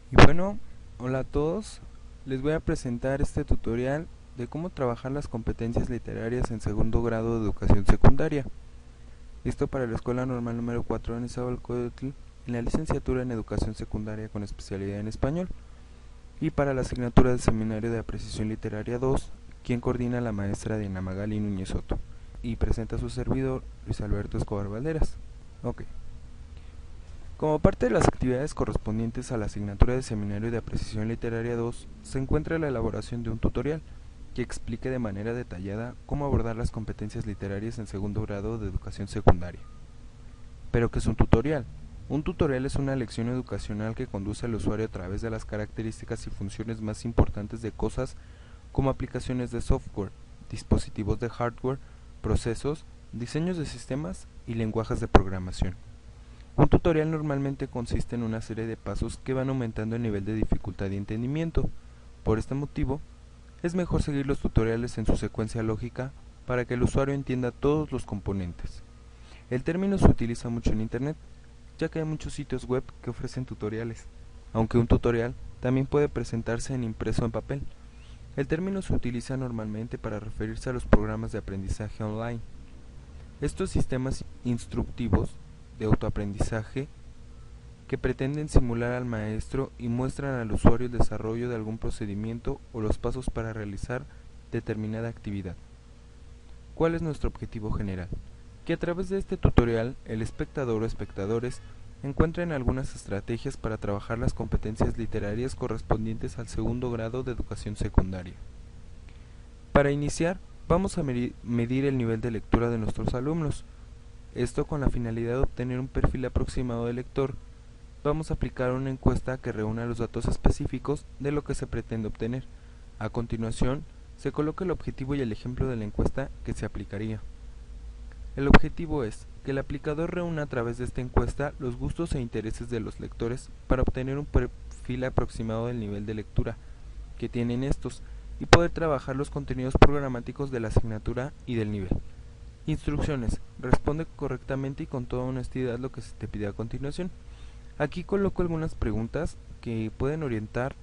Y bueno, hola a todos, les voy a presentar este tutorial de cómo trabajar las competencias literarias en segundo grado de educación secundaria. Esto para la Escuela Normal número 4 de Nezahualcóyotl en la licenciatura en educación secundaria con especialidad en español y para la asignatura del Seminario de Apreciación Literaria 2, quien coordina la maestra Diana Magali Núñez Soto y presenta a su servidor Luis Alberto Escobar Valderas. Ok. Como parte de las actividades correspondientes a la asignatura de Seminario de Apreciación Literaria 2, se encuentra la elaboración de un tutorial que explique de manera detallada cómo abordar las competencias literarias en segundo grado de educación secundaria. ¿Pero qué es un tutorial? Un tutorial es una lección educacional que conduce al usuario a través de las características y funciones más importantes de cosas como aplicaciones de software, dispositivos de hardware, procesos, diseños de sistemas y lenguajes de programación. Un tutorial normalmente consiste en una serie de pasos que van aumentando el nivel de dificultad y entendimiento. Por este motivo, es mejor seguir los tutoriales en su secuencia lógica para que el usuario entienda todos los componentes. El término se utiliza mucho en Internet, ya que hay muchos sitios web que ofrecen tutoriales, aunque un tutorial también puede presentarse en impreso en papel. El término se utiliza normalmente para referirse a los programas de aprendizaje online. Estos sistemas instructivos de autoaprendizaje que pretenden simular al maestro y muestran al usuario el desarrollo de algún procedimiento o los pasos para realizar determinada actividad. ¿Cuál es nuestro objetivo general? Que a través de este tutorial el espectador o espectadores encuentren algunas estrategias para trabajar las competencias literarias correspondientes al segundo grado de educación secundaria. Para iniciar, vamos a medir el nivel de lectura de nuestros alumnos. Esto con la finalidad de obtener un perfil aproximado del lector. Vamos a aplicar una encuesta que reúna los datos específicos de lo que se pretende obtener. A continuación, se coloca el objetivo y el ejemplo de la encuesta que se aplicaría. El objetivo es que el aplicador reúna a través de esta encuesta los gustos e intereses de los lectores para obtener un perfil aproximado del nivel de lectura que tienen estos y poder trabajar los contenidos programáticos de la asignatura y del nivel. Instrucciones. Responde correctamente y con toda honestidad lo que se te pide a continuación. Aquí coloco algunas preguntas que pueden orientar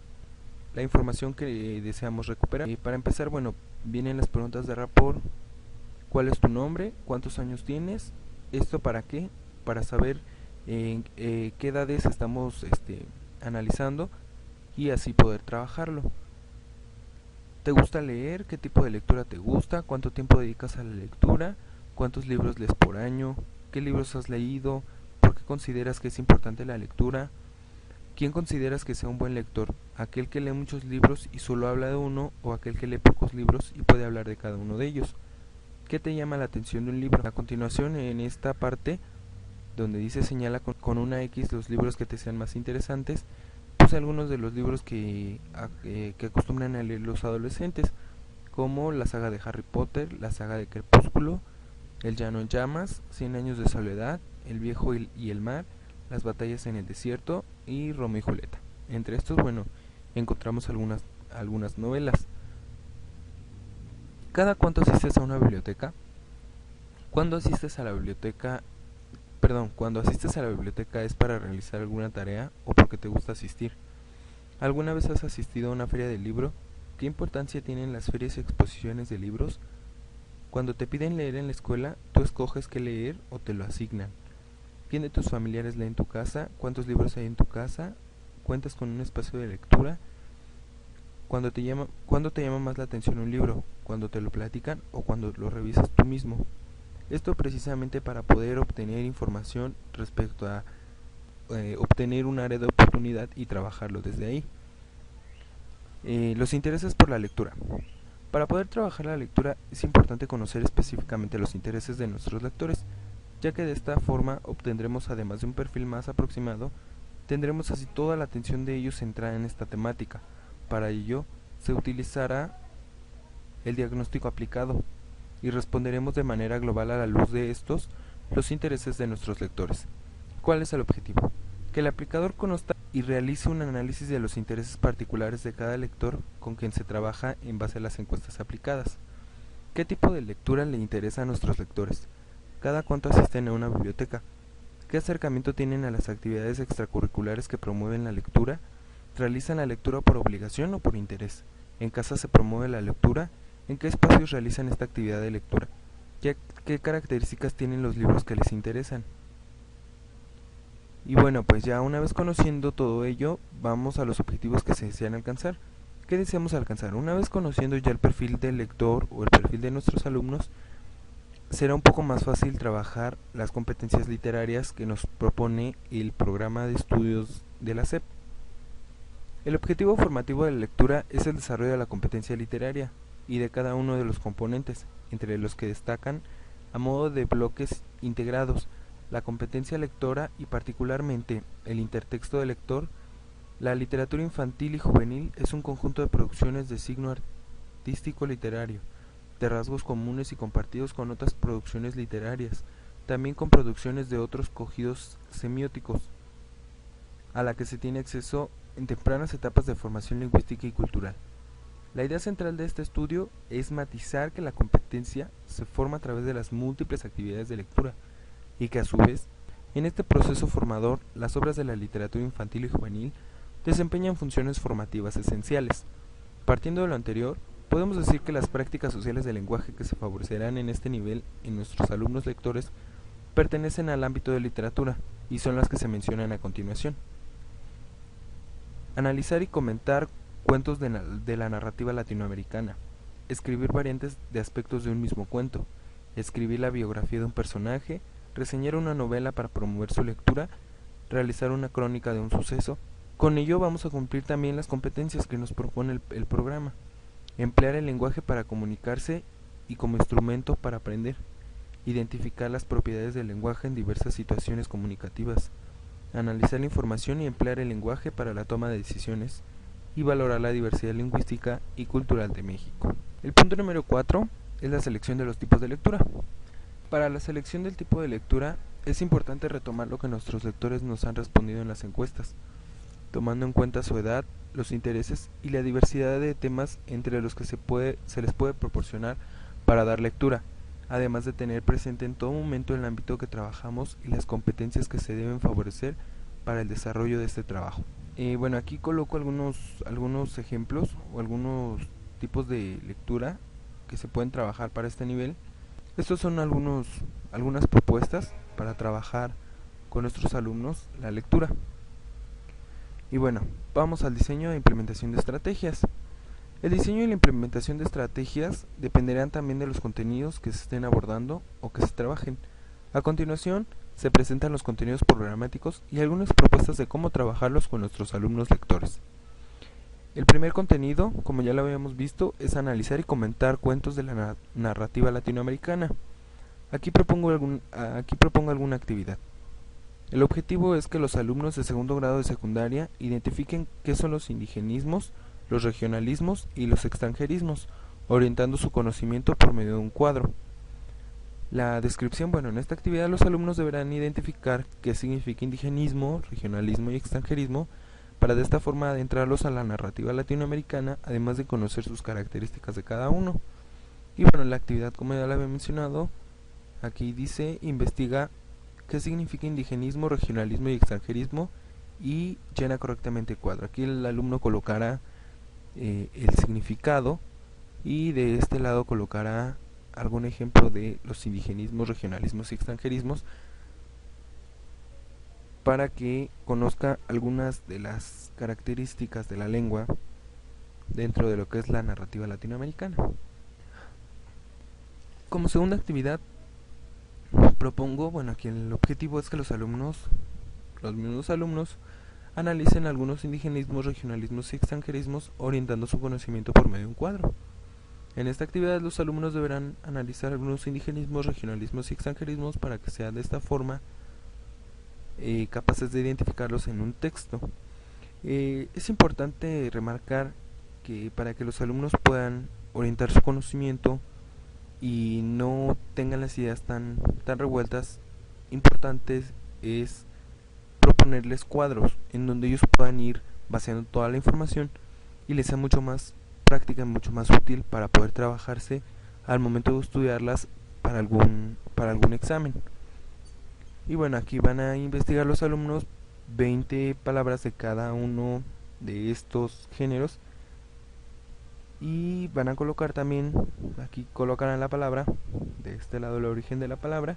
la información que deseamos recuperar. Para empezar, bueno, vienen las preguntas de rapport. ¿Cuál es tu nombre? ¿Cuántos años tienes? ¿Esto para qué? Para saber qué edades estamos analizando y así poder trabajarlo. ¿Te gusta leer? ¿Qué tipo de lectura te gusta? ¿Cuánto tiempo dedicas a la lectura? ¿Cuántos libros lees por año? ¿Qué libros has leído? ¿Por qué consideras que es importante la lectura? ¿Quién consideras que sea un buen lector? ¿Aquel que lee muchos libros y solo habla de uno o aquel que lee pocos libros y puede hablar de cada uno de ellos? ¿Qué te llama la atención de un libro? A continuación, en esta parte donde dice señala con una X los libros que te sean más interesantes, puse algunos de los libros que acostumbran a leer los adolescentes, como la saga de Harry Potter, la saga de Crepúsculo, El llano en llamas, 100 años de soledad, El viejo y el mar, Las batallas en el desierto y Romeo y Julieta. Entre estos, bueno, encontramos algunas novelas. ¿Cada cuánto asistes a una biblioteca? Cuando asistes a la biblioteca, cuando asistes a la biblioteca es para realizar alguna tarea o porque te gusta asistir. ¿Alguna vez has asistido a una feria del libro? ¿Qué importancia tienen las ferias y exposiciones de libros? Cuando te piden leer en la escuela, ¿tú escoges qué leer o te lo asignan? ¿Quién de tus familiares lee en tu casa? ¿Cuántos libros hay en tu casa? ¿Cuentas con un espacio de lectura? ¿Cuándo te llama más la atención un libro? ¿Cuando te lo platican o cuando lo revisas tú mismo? Esto precisamente para poder obtener información respecto a obtener un área de oportunidad y trabajarlo desde ahí. Los intereses por la lectura. Para poder trabajar la lectura es importante conocer específicamente los intereses de nuestros lectores, ya que de esta forma obtendremos, además de un perfil más aproximado, tendremos así toda la atención de ellos centrada en esta temática. Para ello se utilizará el diagnóstico aplicado y responderemos de manera global a la luz de estos los intereses de nuestros lectores. ¿Cuál es el objetivo? Que el aplicador conozca y realice un análisis de los intereses particulares de cada lector con quien se trabaja en base a las encuestas aplicadas. ¿Qué tipo de lectura le interesa a nuestros lectores? ¿Cada cuánto asisten a una biblioteca? ¿Qué acercamiento tienen a las actividades extracurriculares que promueven la lectura? ¿Realizan la lectura por obligación o por interés? ¿En casa se promueve la lectura? ¿En qué espacios realizan esta actividad de lectura? ¿Qué características tienen los libros que les interesan? Y bueno, pues ya una vez conociendo todo ello, vamos a los objetivos que se desean alcanzar. ¿Qué deseamos alcanzar? Una vez conociendo ya el perfil del lector o el perfil de nuestros alumnos, será un poco más fácil trabajar las competencias literarias que nos propone el programa de estudios de la SEP. El objetivo formativo de la lectura es el desarrollo de la competencia literaria y de cada uno de los componentes, entre los que destacan, a modo de bloques integrados, la competencia lectora y particularmente el intertexto del lector. La literatura infantil y juvenil es un conjunto de producciones de signo artístico literario, de rasgos comunes y compartidos con otras producciones literarias, también con producciones de otros cogidos semióticos, a la que se tiene acceso en tempranas etapas de formación lingüística y cultural. La idea central de este estudio es matizar que la competencia se forma a través de las múltiples actividades de lectura y que a su vez, en este proceso formador, las obras de la literatura infantil y juvenil desempeñan funciones formativas esenciales. Partiendo de lo anterior, podemos decir que las prácticas sociales del lenguaje que se favorecerán en este nivel en nuestros alumnos lectores pertenecen al ámbito de literatura y son las que se mencionan a continuación. Analizar y comentar cuentos de la narrativa latinoamericana, escribir variantes de aspectos de un mismo cuento, escribir la biografía de un personaje, reseñar una novela para promover su lectura, realizar una crónica de un suceso. Con ello vamos a cumplir también las competencias que nos propone el programa. Emplear el lenguaje para comunicarse y como instrumento para aprender. Identificar las propiedades del lenguaje en diversas situaciones comunicativas. Analizar la información y emplear el lenguaje para la toma de decisiones. Y valorar la diversidad lingüística y cultural de México. El punto número 4 es la selección de los tipos de lectura. Para la selección del tipo de lectura es importante retomar lo que nuestros lectores nos han respondido en las encuestas, tomando en cuenta su edad, los intereses y la diversidad de temas entre los que se les puede proporcionar para dar lectura, además de tener presente en todo momento el ámbito que trabajamos y las competencias que se deben favorecer para el desarrollo de este trabajo. Bueno, aquí coloco algunos ejemplos o algunos tipos de lectura que se pueden trabajar para este nivel. Estos son algunas propuestas para trabajar con nuestros alumnos la lectura. Y bueno, vamos al diseño e implementación de estrategias. El diseño y la implementación de estrategias dependerán también de los contenidos que se estén abordando o que se trabajen. A continuación, se presentan los contenidos programáticos y algunas propuestas de cómo trabajarlos con nuestros alumnos lectores. El primer contenido, como ya lo habíamos visto, es analizar y comentar cuentos de la narrativa latinoamericana. Aquí propongo alguna actividad. El objetivo es que los alumnos de segundo grado de secundaria identifiquen qué son los indigenismos, los regionalismos y los extranjerismos, orientando su conocimiento por medio de un cuadro. La descripción, bueno, en esta actividad los alumnos deberán identificar qué significa indigenismo, regionalismo y extranjerismo, para de esta forma adentrarlos a la narrativa latinoamericana, además de conocer sus características de cada uno. Y bueno, la actividad, como ya la había mencionado, aquí dice, investiga qué significa indigenismo, regionalismo y extranjerismo y llena correctamente el cuadro. Aquí el alumno colocará el significado y de este lado colocará algún ejemplo de los indigenismos, regionalismos y extranjerismos para que conozca algunas de las características de la lengua dentro de lo que es la narrativa latinoamericana. Como segunda actividad propongo, bueno, aquí el objetivo es que los mismos alumnos analicen algunos indigenismos, regionalismos y extranjerismos, orientando su conocimiento por medio de un cuadro. En esta actividad los alumnos deberán analizar algunos indigenismos, regionalismos y extranjerismos para que sean de esta forma capaces de identificarlos en un texto. Es importante remarcar que para que los alumnos puedan orientar su conocimiento y no tengan las ideas tan revueltas, importante es proponerles cuadros en donde ellos puedan ir vaciando toda la información y les sea mucho más práctica, mucho más útil para poder trabajarse al momento de estudiarlas para algún examen. Y bueno, aquí van a investigar los alumnos 20 palabras de cada uno de estos géneros, y van a colocar también, aquí colocarán la palabra, de este lado el origen de la palabra,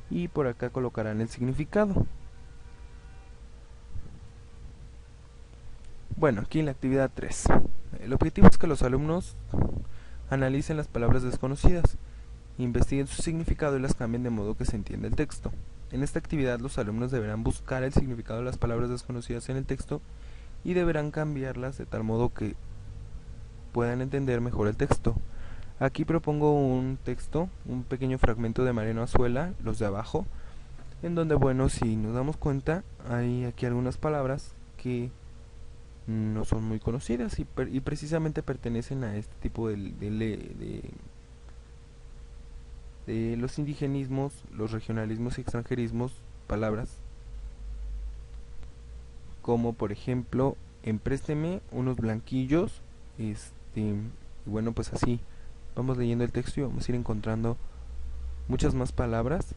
y por acá colocarán el significado. Bueno, aquí en la actividad 3, el objetivo es que los alumnos analicen las palabras desconocidas, investiguen su significado y las cambien de modo que se entienda el texto. En esta actividad los alumnos deberán buscar el significado de las palabras desconocidas en el texto y deberán cambiarlas de tal modo que puedan entender mejor el texto. Aquí propongo un texto, un pequeño fragmento de Mariano Azuela, los de abajo, en donde, bueno, si nos damos cuenta, hay aquí algunas palabras que no son muy conocidas y precisamente pertenecen a este tipo de los indigenismos, los regionalismos y extranjerismos, palabras como por ejemplo emprésteme unos blanquillos, y bueno, pues así vamos leyendo el texto y vamos a ir encontrando muchas más palabras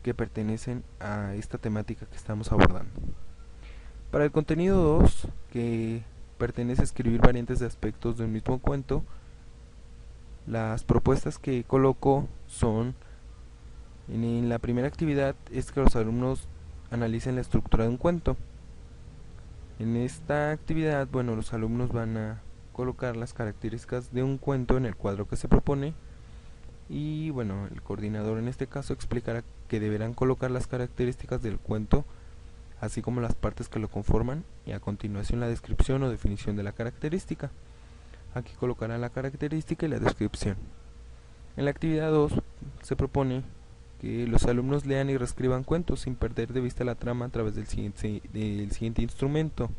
que pertenecen a esta temática que estamos abordando. Para el contenido 2, que pertenece a escribir variantes de aspectos de un mismo cuento, las propuestas que coloco son, en la primera actividad es que los alumnos analicen la estructura de un cuento. En esta actividad, bueno, los alumnos van a colocar las características de un cuento en el cuadro que se propone y, bueno, el coordinador en este caso explicará que deberán colocar las características del cuento, así como las partes que lo conforman, y a continuación la descripción o definición de la característica. Aquí colocarán la característica y la descripción. En la actividad 2 se propone que los alumnos lean y reescriban cuentos sin perder de vista la trama a través del siguiente instrumento.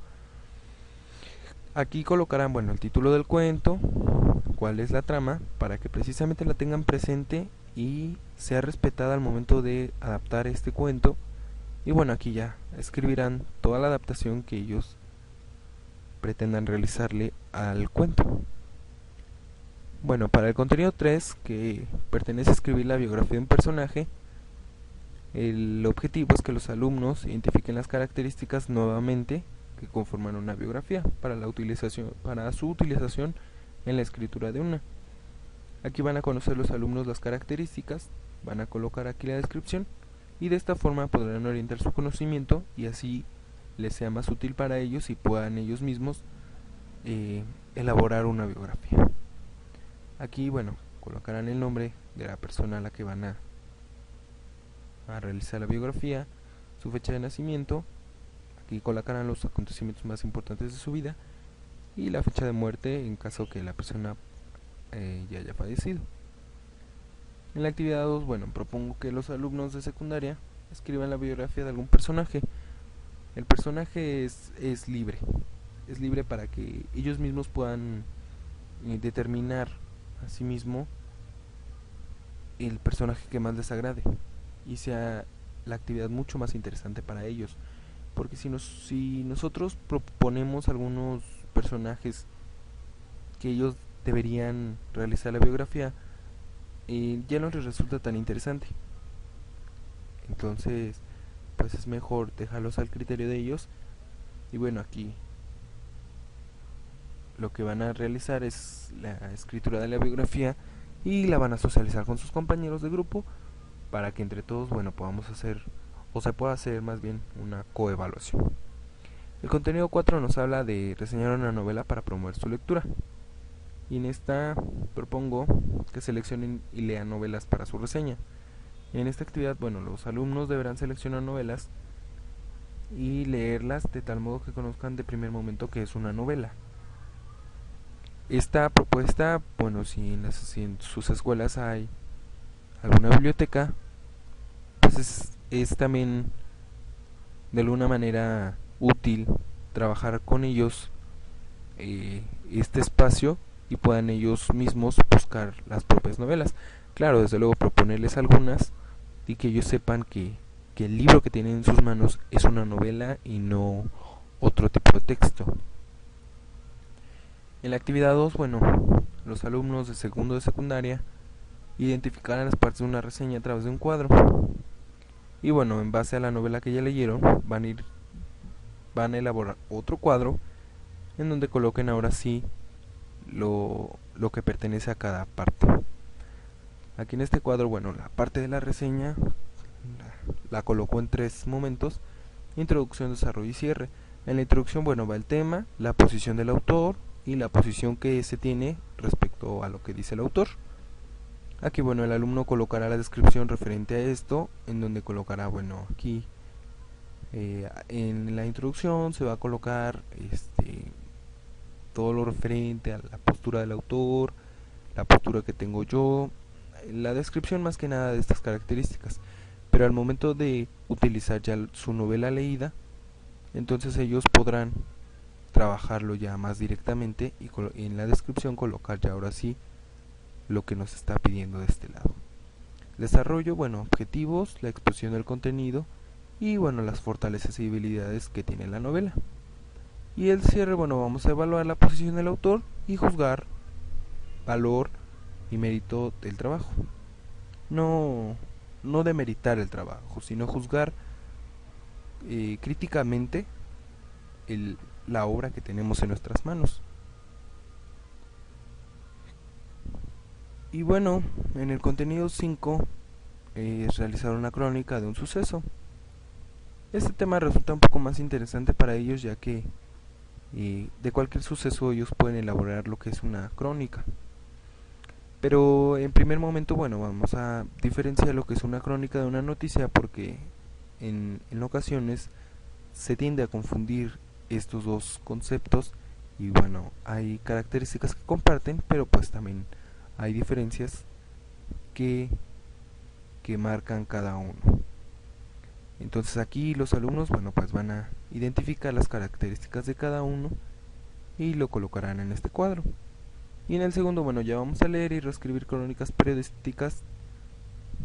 Aquí colocarán, bueno, el título del cuento, cuál es la trama, para que precisamente la tengan presente y sea respetada al momento de adaptar este cuento. Y bueno, aquí ya escribirán toda la adaptación que ellos pretendan realizarle al cuento. Bueno, para el contenido 3, que pertenece a escribir la biografía de un personaje, el objetivo es que los alumnos identifiquen las características nuevamente que conforman una biografía para su utilización en la escritura de una. Aquí van a conocer los alumnos las características, van a colocar aquí la descripción y de esta forma podrán orientar su conocimiento y así les sea más útil para ellos y puedan ellos mismos elaborar una biografía. Aquí, bueno, colocarán el nombre de la persona a la que van a realizar la biografía, su fecha de nacimiento, aquí colocarán los acontecimientos más importantes de su vida y la fecha de muerte en caso que la persona ya haya fallecido. En la actividad 2, bueno, propongo que los alumnos de secundaria escriban la biografía de algún personaje. El personaje es libre para que ellos mismos puedan determinar a sí mismo el personaje que más les agrade y sea la actividad mucho más interesante para ellos, porque si nosotros proponemos algunos personajes que ellos deberían realizar la biografía, ya no les resulta tan interesante. Entonces, pues es mejor dejarlos al criterio de ellos. Y bueno, aquí lo que van a realizar es la escritura de la biografía y la van a socializar con sus compañeros de grupo para que entre todos, bueno, podamos hacer, o se pueda hacer más bien, una coevaluación. El contenido 4 nos habla de reseñar una novela para promover su lectura. Y en esta propongo que seleccionen y lean novelas para su reseña. En esta actividad, bueno, los alumnos deberán seleccionar novelas y leerlas de tal modo que conozcan de primer momento que es una novela. Esta propuesta, bueno, si en sus escuelas hay alguna biblioteca, pues es también de alguna manera útil trabajar con ellos este espacio y puedan ellos mismos buscar las propias novelas. Claro, desde luego proponerles algunas y que ellos sepan que el libro que tienen en sus manos es una novela y no otro tipo de texto. En la actividad 2, bueno, los alumnos de segundo de secundaria identificarán las partes de una reseña a través de un cuadro. Y bueno, en base a la novela que ya leyeron, van a elaborar otro cuadro en donde coloquen ahora sí lo que pertenece a cada parte. Aquí en este cuadro, bueno, la parte de la reseña la coloco en 3 momentos: introducción, desarrollo y cierre. En la introducción, bueno, va el tema, la posición del autor y la posición que se tiene respecto a lo que dice el autor. Aquí, bueno, el alumno colocará la descripción referente a esto, en donde colocará, bueno, aquí en la introducción se va a colocar todo lo referente a la postura del autor, la postura que tengo yo, la descripción más que nada de estas características. Pero al momento de utilizar ya su novela leída, entonces ellos podrán trabajarlo ya más directamente y en la descripción colocar ya ahora sí lo que nos está pidiendo de este lado. Desarrollo, bueno, objetivos, la exposición del contenido y bueno, las fortalezas y debilidades que tiene la novela. Y el cierre, bueno, vamos a evaluar la posición del autor y juzgar valor y mérito del trabajo. No demeritar el trabajo, sino juzgar críticamente la obra que tenemos en nuestras manos. Y bueno, en el contenido 5 es realizar una crónica de un suceso. Este tema resulta un poco más interesante para ellos, ya que de cualquier suceso ellos pueden elaborar lo que es una crónica. Pero en primer momento, bueno, vamos a diferenciar lo que es una crónica de una noticia, porque en ocasiones se tiende a confundir estos dos conceptos y bueno, hay características que comparten, pero pues también hay diferencias que marcan cada uno. Entonces aquí los alumnos, bueno, pues van a identificar las características de cada uno y lo colocarán en este cuadro. Y en el segundo, bueno, ya vamos a leer y reescribir crónicas periodísticas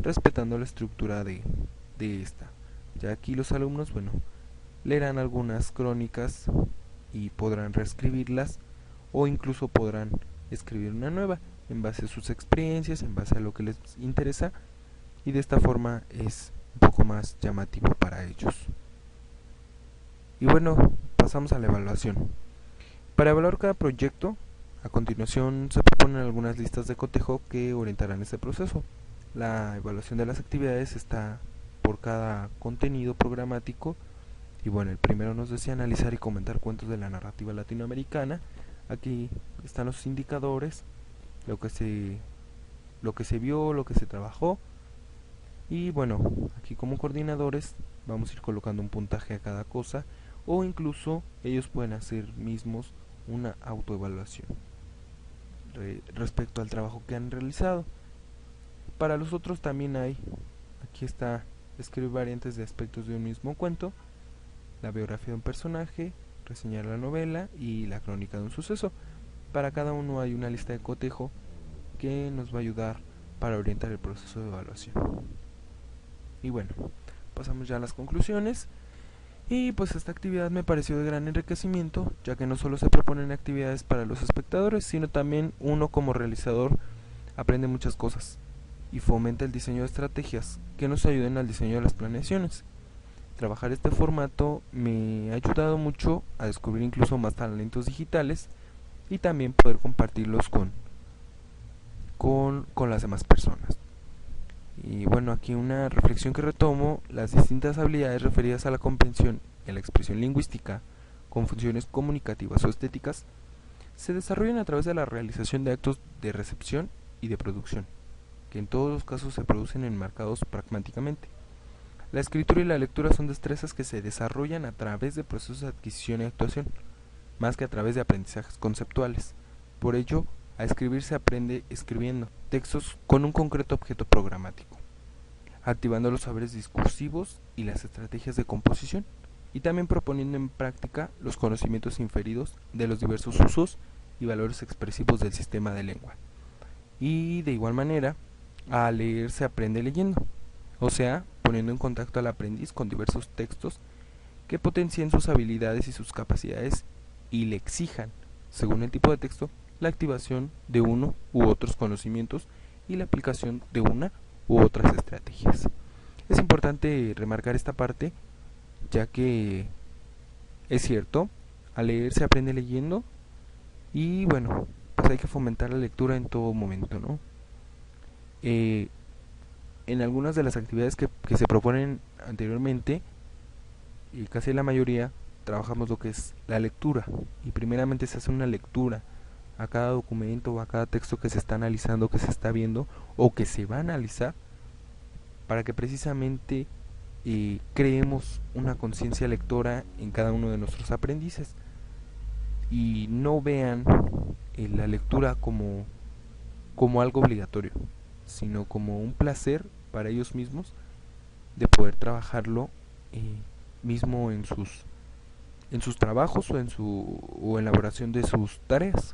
respetando la estructura de esta. Ya aquí los alumnos, bueno, leerán algunas crónicas y podrán reescribirlas o incluso podrán escribir una nueva en base a sus experiencias, en base a lo que les interesa, y de esta forma es un poco más llamativo para ellos. Y bueno, pasamos a la evaluación. Para evaluar cada proyecto, a continuación se proponen algunas listas de cotejo que orientarán este proceso. La evaluación de las actividades está por cada contenido programático. Y bueno, el primero nos decía analizar y comentar cuentos de la narrativa latinoamericana. Aquí están los indicadores, lo que se vio, lo que se trabajó. Y bueno, aquí como coordinadores vamos a ir colocando un puntaje a cada cosa, o incluso ellos pueden hacer mismos una autoevaluación respecto al trabajo que han realizado. Para los otros también hay, aquí está, escribir variantes de aspectos de un mismo cuento, la biografía de un personaje, reseñar la novela y la crónica de un suceso. Para cada uno hay una lista de cotejo que nos va a ayudar para orientar el proceso de evaluación. Y bueno, pasamos ya a las conclusiones. Y pues esta actividad me pareció de gran enriquecimiento, ya que no solo se proponen actividades para los espectadores, sino también uno como realizador aprende muchas cosas y fomenta el diseño de estrategias que nos ayuden al diseño de las planeaciones. Trabajar este formato me ha ayudado mucho a descubrir incluso más talentos digitales y también poder compartirlos con las demás personas. Y bueno, aquí una reflexión que retomo: las distintas habilidades referidas a la comprensión y a la expresión lingüística con funciones comunicativas o estéticas se desarrollan a través de la realización de actos de recepción y de producción, que en todos los casos se producen enmarcados pragmáticamente. La escritura y la lectura son destrezas que se desarrollan a través de procesos de adquisición y actuación, más que a través de aprendizajes conceptuales. Por ello, a escribir se aprende escribiendo textos con un concreto objeto programático, activando los saberes discursivos y las estrategias de composición, y también proponiendo en práctica los conocimientos inferidos de los diversos usos y valores expresivos del sistema de lengua. Y de igual manera, a leer se aprende leyendo, o sea, poniendo en contacto al aprendiz con diversos textos que potencien sus habilidades y sus capacidades y le exijan, según el tipo de texto, la activación de uno u otros conocimientos y la aplicación de una u otras estrategias. Es importante remarcar esta parte, ya que es cierto, A leer se aprende leyendo y bueno, pues hay que fomentar la lectura en todo momento, ¿no? Eh, en algunas de las actividades que se proponen anteriormente, y casi la mayoría, trabajamos lo que es la lectura. Y primeramente se hace una lectura a cada documento o a cada texto que se está analizando, que se está viendo o que se va a analizar, para que precisamente creemos una conciencia lectora en cada uno de nuestros aprendices y no vean la lectura como algo obligatorio, sino como un placer para ellos mismos de poder trabajarlo eh, mismo en sus trabajos o en la elaboración de sus tareas.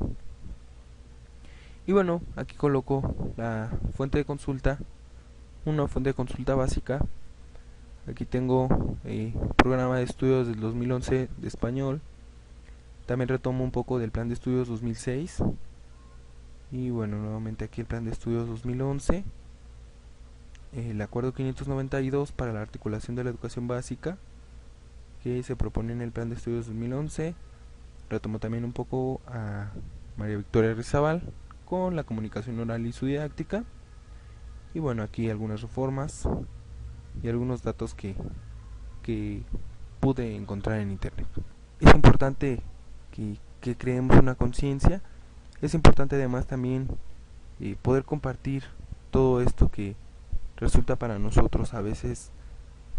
Y bueno, aquí coloco la fuente de consulta, una fuente de consulta básica. Aquí tengo programa de estudios del 2011 de español. También retomo un poco del plan de estudios 2006. Y bueno, nuevamente aquí el plan de estudios 2011. El acuerdo 592 para la articulación de la educación básica que se propone en el plan de estudios 2011. Retomo también un poco a María Victoria Rizabal con la comunicación oral y su didáctica. Y bueno, aquí algunas reformas y algunos datos que pude encontrar en internet. Es importante que creemos una conciencia. Es importante además también poder compartir todo esto que resulta para nosotros a veces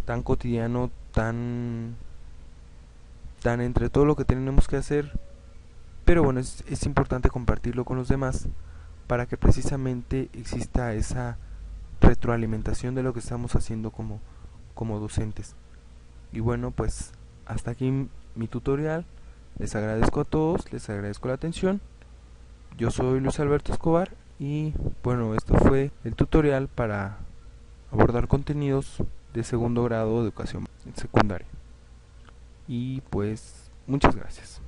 tan cotidiano, tan entre todo lo que tenemos que hacer, pero bueno, es importante compartirlo con los demás para que precisamente exista esa retroalimentación de lo que estamos haciendo como docentes. Y bueno, pues hasta aquí mi tutorial. Les agradezco a todos, les agradezco la atención. Yo soy Luis Alberto Escobar y bueno, esto fue el tutorial para abordar contenidos de segundo grado de educación secundaria. Y pues muchas gracias.